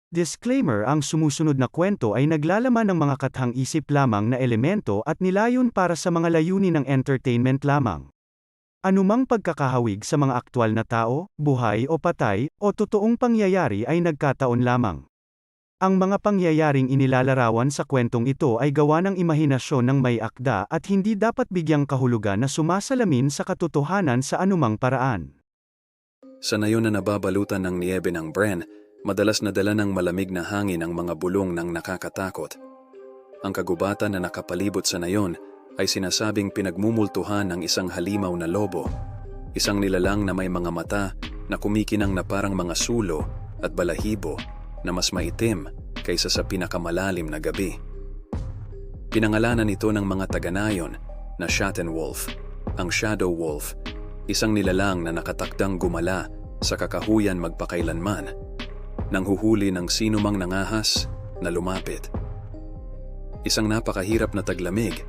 Disclaimer: ang sumusunod na kwento ay naglalaman ng mga kathang-isip lamang na elemento at nilayon para sa mga layunin ng entertainment lamang. Anumang pagkakahawig sa mga aktwal na tao, buhay o patay, o totoong pangyayari ay nagkataon lamang. Ang mga pangyayaring inilalarawan sa kwentong ito ay gawa ng imahinasyon ng may akda at hindi dapat bigyang kahulugan na sumasalamin sa katotohanan sa anumang paraan. Sa nayon na nababalutan ng niyebe ng Bren, madalas nadala ng malamig na hangin ang mga bulong ng nakakatakot. Ang kagubatan na nakapalibot sa nayon ay sinasabing pinagmumultuhan ng isang halimaw na lobo, isang nilalang na may mga mata na kumikinang na parang mga sulo at balahibo na mas maitim kaysa sa pinakamalalim na gabi. Pinangalanan ito ng mga taga-nayon na Schattenwolf, ang Shadow Wolf, isang nilalang na nakatakdang gumala sa kakahuyan magpakailanman, nang huhuli ng sinumang nangahas na lumapit. Isang napakahirap na taglamig,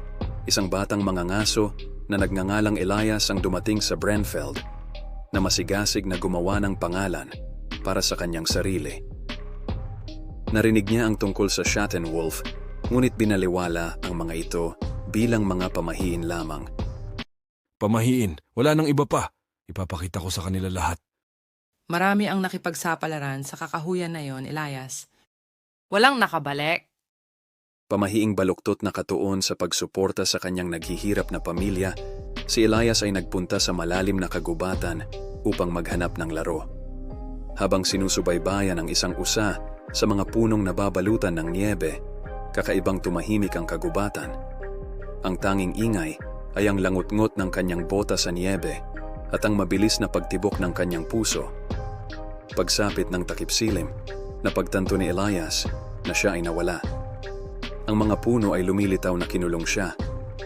isang batang mangangaso na nagngangalang Elias ang dumating sa Brenfeld, na masigasig na gumawa ng pangalan para sa kanyang sarili. Narinig niya ang tungkol sa Schattenwolf, ngunit binaliwala ang mga ito bilang mga pamahiin lamang. Pamahiin, wala nang iba pa. Ipapakita ko sa kanila lahat. Marami ang nakipagsapalaran sa kakahuyan na yon, Elias. Walang nakabalik. Pamahiing baluktot na katuon sa pagsuporta sa kanyang naghihirap na pamilya, si Elias ay nagpunta sa malalim na kagubatan upang maghanap ng laro. Habang sinusubaybayan ang isang usa sa mga punong nababalutan ng niyebe, kakaibang tumahimik ang kagubatan. Ang tanging ingay ay ang langut-ngot ng kanyang bota sa niyebe at ang mabilis na pagtibok ng kanyang puso. Pagsapit ng takipsilim, napagtanto ni Elias na siya ay nawala. Ang mga puno ay lumilitaw na kinulong siya.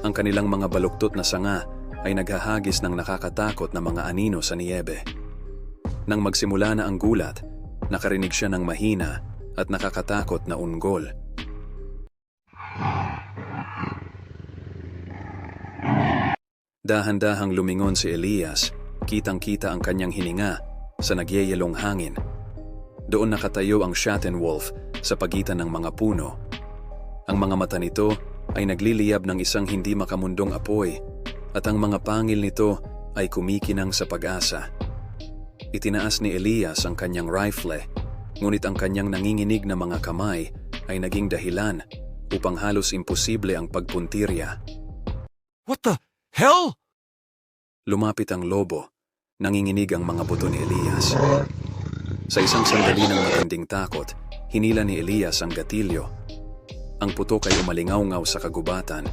Ang kanilang mga baluktot na sanga ay naghahagis ng nakakatakot na mga anino sa niyebe. Nang magsimula na ang gulat, nakarinig siya ng mahina at nakakatakot na ungol. Dahan-dahang lumingon si Elias, kitang-kita ang kanyang hininga sa nagyeyelong hangin. Doon nakatayo ang Schattenwolf sa pagitan ng mga puno. Ang mga mata nito ay nagliliyab ng isang hindi makamundong apoy at ang mga pangil nito ay kumikinang sa pag-asa. Itinaas ni Elias ang kanyang rifle, ngunit ang kanyang nanginginig na mga kamay ay naging dahilan upang halos imposible ang pagpuntirya. What the hell? Lumapit ang lobo. Nanginginig ang mga buto ni Elias. Sa isang sandali ng matinding takot, hinila ni Elias ang gatilyo. Ang putok ay umalingaw-ngaw sa kagubatan,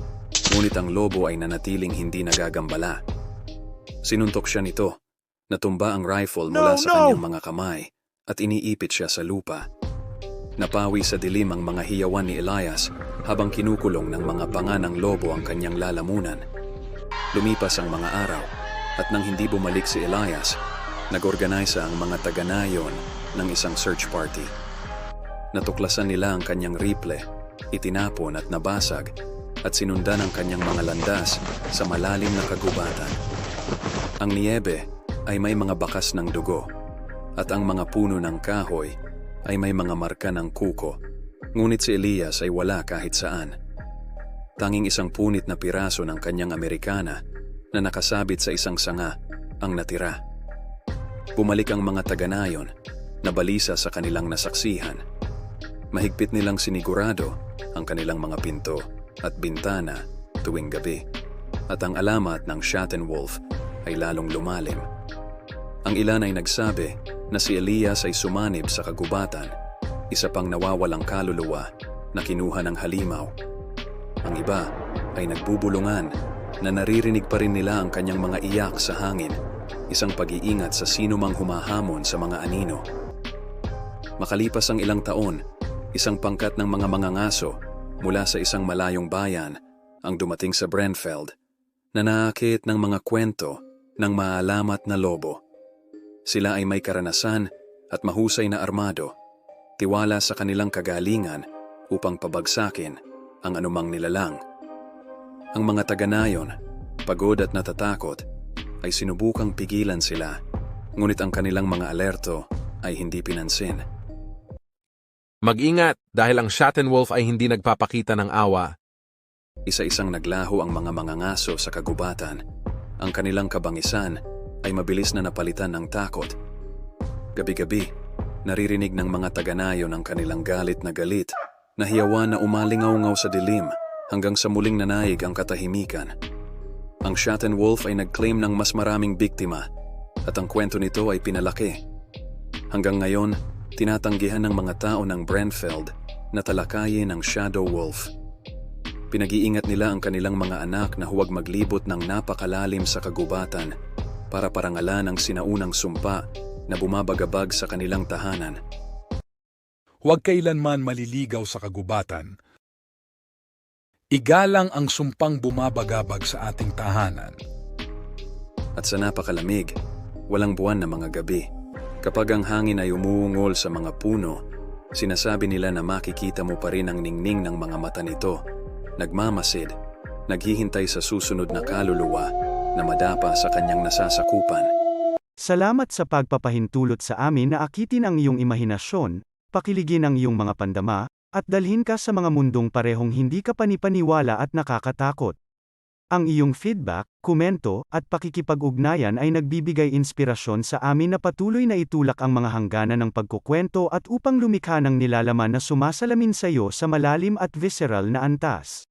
ngunit ang lobo ay nanatiling hindi nagagambala. Sinuntok siya nito, natumba ang rifle mula sa kanyang mga kamay at iniipit siya sa lupa. Napawi sa dilim ang mga hiyawan ni Elias habang kinukulong ng mga panga ng lobo ang kanyang lalamunan. Lumipas ang mga araw, at nang hindi bumalik si Elias, nag-organisa ang mga taga-nayon ng isang search party. Natuklasan nila ang kanyang rifle, itinapon at nabasag, at sinundan ang kanyang mga landas sa malalim na kagubatan. Ang niyebe ay may mga bakas ng dugo, at ang mga puno ng kahoy ay may mga marka ng kuko, ngunit si Elias ay wala kahit saan. Tanging isang punit na piraso ng kanyang Amerikana na nakasabit sa isang sanga ang natira. Bumalik ang mga taga-nayon na balisa sa kanilang nasaksihan. Mahigpit nilang sinigurado ang kanilang mga pinto at bintana tuwing gabi, at ang alamat ng Schattenwolf ay lalong lumalim. Ang ilan ay nagsabi na si Elias ay sumanib sa kagubatan, isa pang nawawalang kaluluwa na kinuha ng halimaw. Ang iba ay nagbubulungan na naririnig pa rin nila ang kanyang mga iyak sa hangin, isang pag-iingat sa sino mang humahamon sa mga anino. Makalipas ang ilang taon, isang pangkat ng mga mangangaso mula sa isang malayong bayan ang dumating sa Brenfeld, na naakit ng mga kwento ng maalamat na lobo. Sila ay may karanasan at mahusay na armado, tiwala sa kanilang kagalingan upang pabagsakin ang anumang nilalang. Ang mga taga-nayon, pagod at natatakot, ay sinubukang pigilan sila, ngunit ang kanilang mga alerto ay hindi pinansin. Mag-ingat dahil ang Schattenwolf ay hindi nagpapakita ng awa. Isa-isang naglaho ang mga mangangaso sa kagubatan. Ang kanilang kabangisan ay mabilis na napalitan ng takot. Gabi-gabi, naririnig ng mga taga-nayon ang kanilang galit na hiyawan na umalingaw-ngaw sa dilim hanggang sa muling nanaig ang katahimikan. Ang Schattenwolf ay nag-claim ng mas maraming biktima at ang kwento nito ay pinalaki. Hanggang ngayon, tinatanggihan ng mga tao ng Brenfeld na talakayin ang Shadow Wolf. Pinag-iingat nila ang kanilang mga anak na huwag maglibot ng napakalalim sa kagubatan para parangalan ang sinaunang sumpa na bumabagabag sa kanilang tahanan. Huwag kailanman maliligaw sa kagubatan. Igalang ang sumpang bumabagabag sa ating tahanan. At sa napakalamig, walang buwan na mga gabi, kapag ang hangin ay umuungol sa mga puno, sinasabi nila na makikita mo pa rin ang ningning ng mga mata nito, nagmamasid, naghihintay sa susunod na kaluluwa na madapa sa kanyang nasasakupan. Salamat sa pagpapahintulot sa amin na akitin ang iyong imahinasyon, pakiligin ang iyong mga pandama, at dalhin ka sa mga mundong parehong hindi ka panipaniwala at nakakatakot. Ang iyong feedback, komento, at pakikipag-ugnayan ay nagbibigay inspirasyon sa amin na patuloy na itulak ang mga hangganan ng pagkukwento at upang lumikha ng nilalaman na sumasalamin sa iyo sa malalim at visceral na antas.